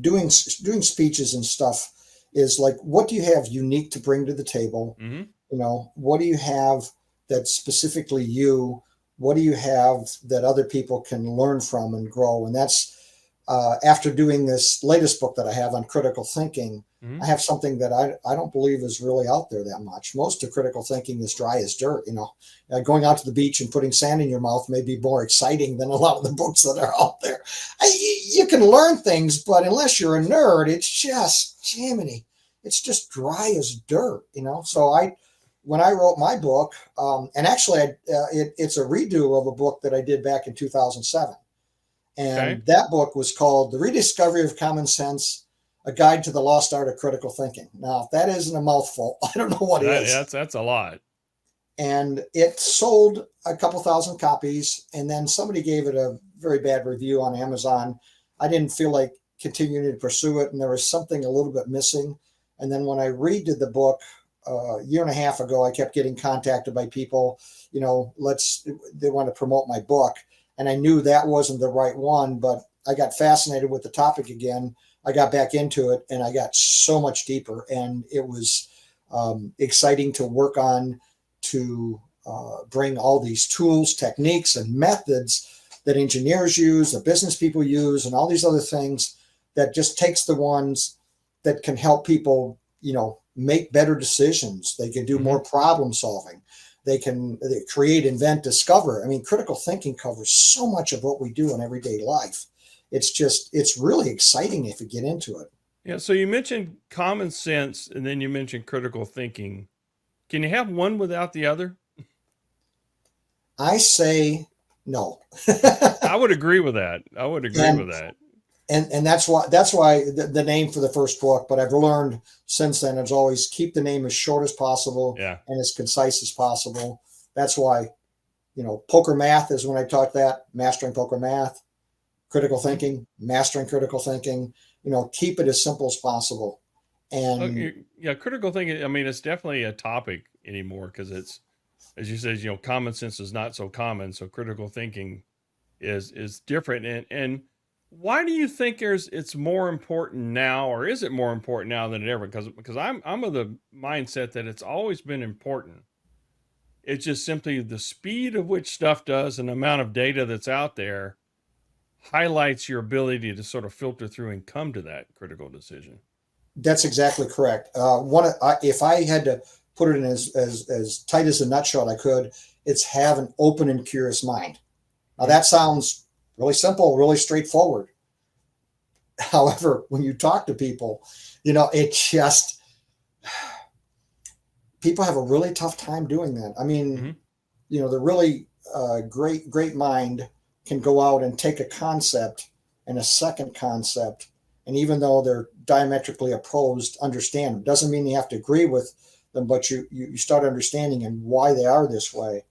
doing speeches and stuff is like, what do you have unique to bring to the table? Hmm. What do you have that's specifically you? What do you have that other people can learn from and grow? And that's after doing this latest book that I have on critical thinking, Hmm. I have something that I don't believe is really out there that much. Most of critical thinking is dry as dirt. Going out to the beach and putting sand in your mouth may be more exciting than a lot of the books that are out there. You can learn things, but unless you're a nerd, it's just Jiminy. It's just dry as dirt. So when I wrote my book, and actually it's a redo of a book that I did back in 2007. Okay. And that book was called The Rediscovery of Common Sense, A Guide to the Lost Art of Critical Thinking. Now, if that isn't a mouthful, I don't know what is. That's a lot. And it sold a couple thousand copies, and then somebody gave it a very bad review on Amazon. I didn't feel like continuing to pursue it, and there was something a little bit missing. And then when I redid the book a year and a half ago, I kept getting contacted by people, they want to promote my book. And I knew that wasn't the right one, but I got fascinated with the topic again. I got back into it and I got so much deeper. And it was exciting to work on to bring all these tools, techniques, and methods that engineers use, that business people use, and all these other things that just takes the ones that can help people, make better decisions. They can do Hmm. more problem solving. They create, invent, discover. I mean, critical thinking covers so much of what we do in everyday life. It's really exciting if you get into it. Yeah. So you mentioned common sense, and then you mentioned critical thinking. Can you have one without the other? I say no. I would agree with that. I would agree with and that. and that's why the name for the first book. But I've learned since then is always keep the name as short as possible Yeah. and as concise as possible. That's why poker math is when I taught that, mastering poker math. Critical Hmm. thinking, mastering critical thinking. Keep it as simple as possible. And Yeah. Critical thinking. I mean, it's definitely a topic anymore because it's, as you said, common sense is not so common. So critical thinking is different. And why do you think it's more important now, or is it more important now than it ever? Because I'm of the mindset that it's always been important. It's just simply the speed of which stuff does and the amount of data that's out there highlights your ability to sort of filter through and come to that critical decision. that's exactly correct. If I had to put it in as tight as a nutshell I could, it's have an open and curious mind. Now Mhm. that sounds really simple, really straightforward. However, when you talk to people, it just people have a really tough time doing that. I mean, Mhm. the really great mind can go out and take a concept and a second concept, and even though they're diametrically opposed, understand them. Doesn't mean you have to agree with them, but you start understanding and why they are this way.